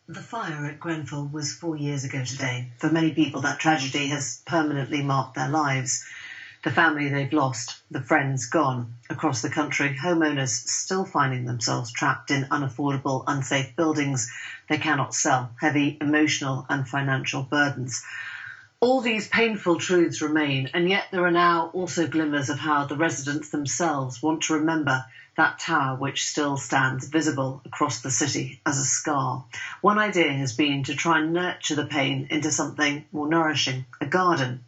The fire at Grenfell was 4 years ago today. For many people, that tragedy has permanently marked their lives. The family they've lost, the friends gone. Across the country, homeowners still finding themselves trapped in unaffordable, unsafe buildings they cannot sell, heavy emotional and financial burdens. All these painful truths remain, and yet there are now also glimmers of how the residents themselves want to remember that tower which still stands visible across the city as a scar. One idea has been to try and nurture the pain into something more nourishing, a garden.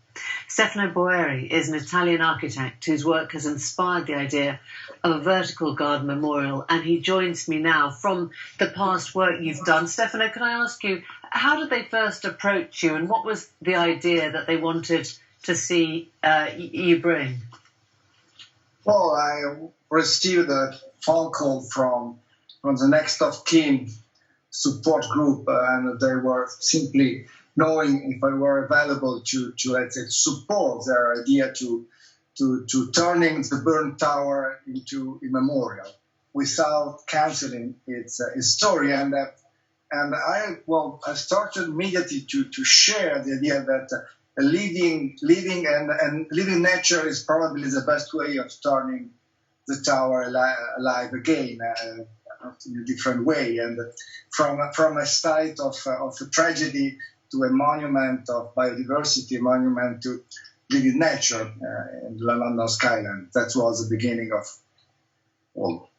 Stefano Boeri is an Italian architect whose work has inspired the idea of a vertical garden memorial, and he joins me now from the past work you've done. Stefano, can I ask you, how did they first approach you, and what was the idea that they wanted to see you bring? Well, I received a phone call from the next of kin support group, and they were simply knowing if I were available to let's say, support their idea to turning the burned tower into a memorial without cancelling its story. And I started immediately to share the idea that living nature is probably the best way of turning the tower alive again in a different way, and from a site of a tragedy to a monument of biodiversity, a monument to living nature in the London skyline. That was the beginning of all.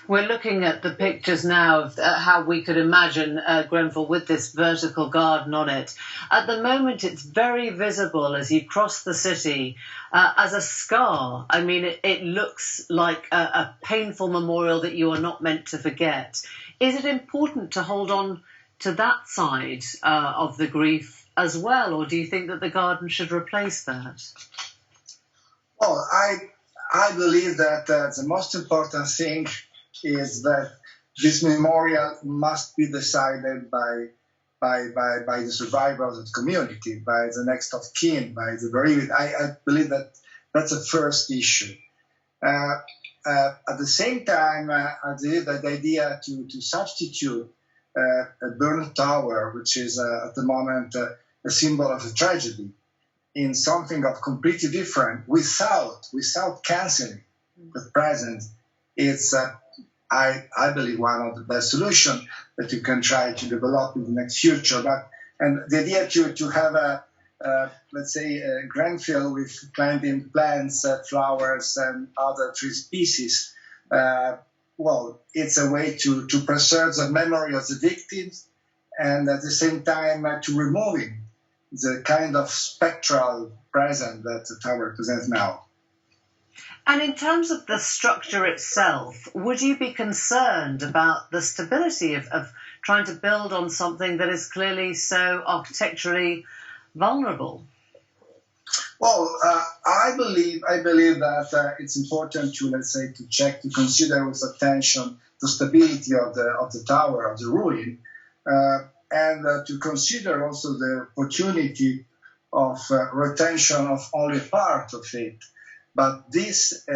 We're looking at the pictures now of how we could imagine Grenfell with this vertical garden on it. At the moment, it's very visible as you cross the city as a scar. I mean, it looks like a painful memorial that you are not meant to forget. Is it important to hold on to that side of the grief as well, or do you think that the garden should replace that? Well, I believe that the most important thing is that this memorial must be decided by the survivors of the community, by the next of kin, by the bereaved. I believe that that's the first issue. At the same time, I believe that the idea to substitute a burned tower, which is at the moment a symbol of a tragedy, in something of completely different, without cancelling the present, it's I believe one of the best solutions that you can try to develop in the next future. And the idea to have let's say a Grenfell with planting plants, flowers, and other tree species. Well, it's a way to preserve the memory of the victims, and at the same time to removing the kind of spectral presence that the tower represents now. And in terms of the structure itself, would you be concerned about the stability of trying to build on something that is clearly so architecturally vulnerable? Well, I believe that it's important to, let's say, to consider with attention the stability of the tower, of the ruin, and to consider also the opportunity of retention of only part of it. But this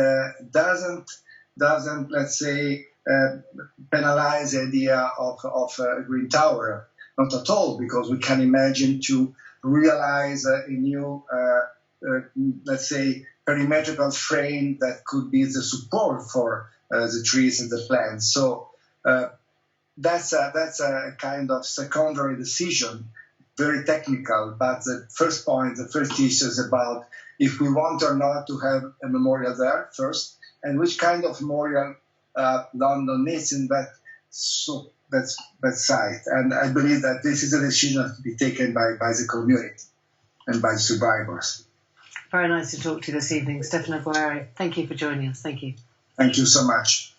doesn't let's say penalize the idea of a green tower, not at all, because we can imagine to realize a new let's say perimetrical frame that could be the support for the trees and the plants. So that's a kind of secondary decision, very technical. But the first issue is about if we want or not to have a memorial there first, and which kind of memorial London needs in that site. And I believe that this is a decision to be taken by the community and by the survivors. Very nice to talk to you this evening, Stefano Boeri. Thank you for joining us. Thank you. Thank you so much.